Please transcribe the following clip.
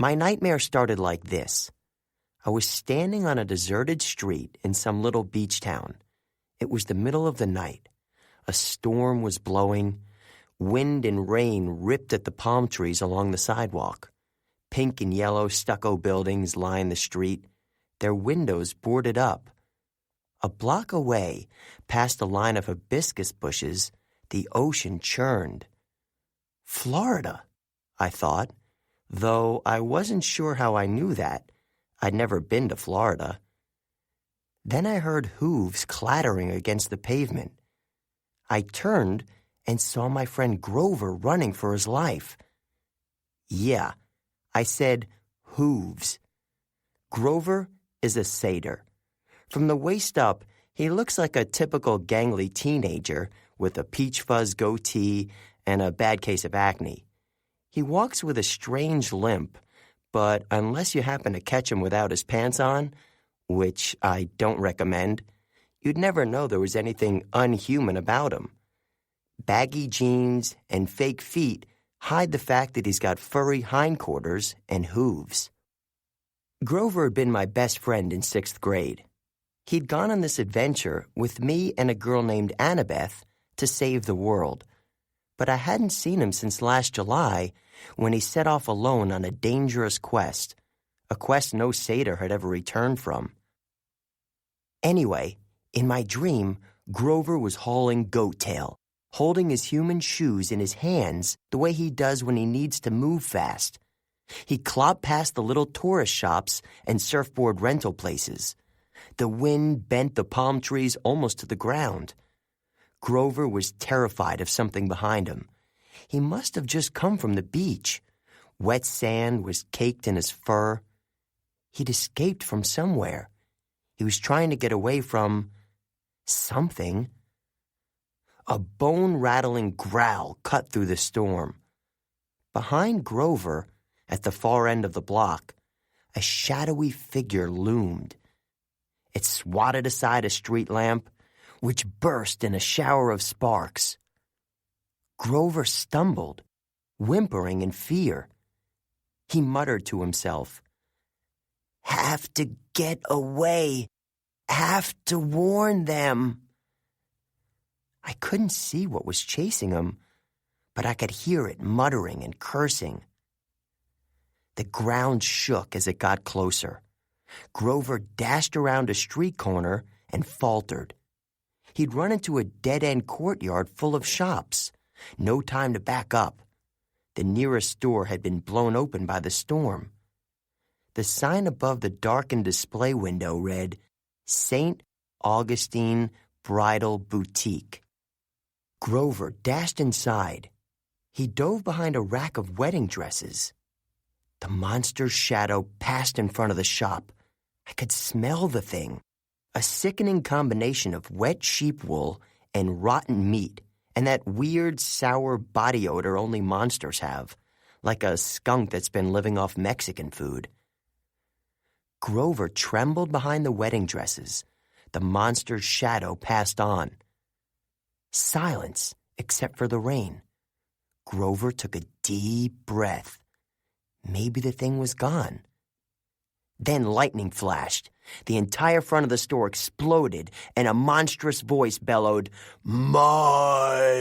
My nightmare started like this. I was standing on a deserted street in some little beach town. It was the middle of the night. A storm was blowing. Wind and rain ripped at the palm trees along the sidewalk. Pink and yellow stucco buildings lined the street, their windows boarded up. A block away, past a line of hibiscus bushes, the ocean churned. Florida, I thought, though I wasn't sure how I knew that. I'd never been to Florida. Then I heard hooves clattering against the pavement. I turned and saw my friend Grover running for his life. Yeah, I said hooves. Grover is a satyr. From the waist up, he looks like a typical gangly teenager with a peach fuzz goatee and a bad case of acne. He walks with a strange limp, but unless you happen to catch him without his pants on, which I don't recommend, you'd never know there was anything unhuman about him. Baggy jeans and fake feet hide the fact that he's got furry hindquarters and hooves. Grover had been my best friend in 6th grade. He'd gone on this adventure with me and a girl named Annabeth to save the world. But I hadn't seen him since last July when he set off alone on a dangerous quest, a quest no satyr had ever returned from. Anyway, in my dream, Grover was hauling goat tail, holding his human shoes in his hands the way he does when he needs to move fast. He clopped past the little tourist shops and surfboard rental places. The wind bent the palm trees almost to the ground. Grover was terrified of something behind him. He must have just come from the beach. Wet sand was caked in his fur. He'd escaped from somewhere. He was trying to get away from something. A bone-rattling growl cut through the storm. Behind Grover, at the far end of the block, a shadowy figure loomed. It swatted aside a street lamp, which burst in a shower of sparks. Grover stumbled, whimpering in fear. He muttered to himself, "Have to get away. Have to warn them." I couldn't see what was chasing him, but I could hear it muttering and cursing. The ground shook as it got closer. Grover dashed around a street corner and faltered. He'd run into a dead-end courtyard full of shops. No time to back up. The nearest store had been blown open by the storm. The sign above the darkened display window read, St. Augustine Bridal Boutique. Grover dashed inside. He dove behind a rack of wedding dresses. The monster's shadow passed in front of the shop. I could smell the thing. A sickening combination of wet sheep wool and rotten meat, and that weird, sour body odor only monsters have, like a skunk that's been living off Mexican food. Grover trembled behind the wedding dresses. The monster's shadow passed on. Silence, except for the rain. Grover took a deep breath. Maybe the thing was gone. Then lightning flashed. The entire front of the store exploded, and a monstrous voice bellowed, "Mine!"